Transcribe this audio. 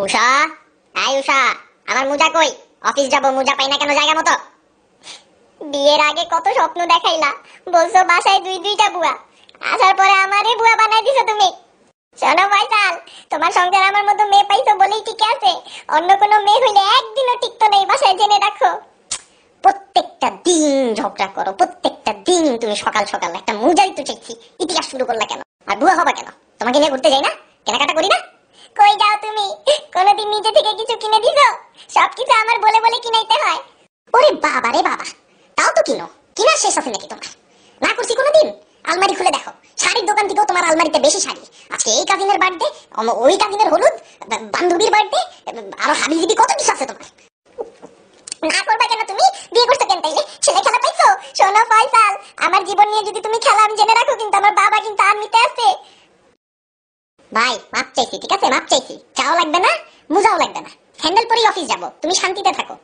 উষা, আয় উষা, আমার মোজা কই? অফিস যাব, মোজা পাই না কেন জায়গা মতো? বিয়ের আগে কত স্বপ্ন দেখাইলা, বলছো বাসায় দুই দুইটা বুয়া, আসার পরে আমারে বুয়া বানাই দিছো তুমি। শোনো ফয়সাল, তোমার সংসার আমার মতো মেয়ে পাইছো বলেই ঠিক আছে, অন্য কোনো মেয়ে হইলে একদিনও টিকতো না এই বাসায়, জেনে রাখো। প্রত্যেকটা দিন ঝগড়া করো, প্রত্যেকটা দিন। তুমি সকাল সকাল একটা মোজাই তো চাইছি, ইতিহাস শুরু করলা কেন? আর বুয়া হবা কেন? তোমাকে নিয়ে ঘুরতে যাই না? কেনাকাটা করি না? কই যাও তুমি? কোনদিন নিজে থেকে কিছু কিনে দিছো? সবকিছু আমার বলে বলে কিনাইতে হয়। ওরে বাবা রে বাবা, তাও তো কিনো, কিনা শেষ আছে নাকি তোমার? না করছি কোনোদিন? আলমারি খুলে দেখো, শাড়ির দোকান থেকেও তোমার আলমারিতে বেশি শাড়ি। আজকে এই কাজিনের বার্থডে, ওই কাজিনের হলুদ, বান্ধবীর বার্থডে, আরো হাবিজিবি কত কিছু আছে তোমার। না করবা কেন তুমি? বিয়ে করছো কেন তাইলে? ছেলে খেলা পাইছো? শোনো ফয়সাল, আমার জীবন নিয়ে যদি তুমি খেলা, আমি জেনে রাখো কিন্তু আমার বাবা কিন্তু আর্মিতে আছে। ভাই মাপ চাইছি, ঠিক আছে? মাপ চাইছি, চাও লাগবে না, মোজাও লাগবে না, স্যান্ডেল পরেই অফিস যাব, তুমি শান্তিতে থাকো।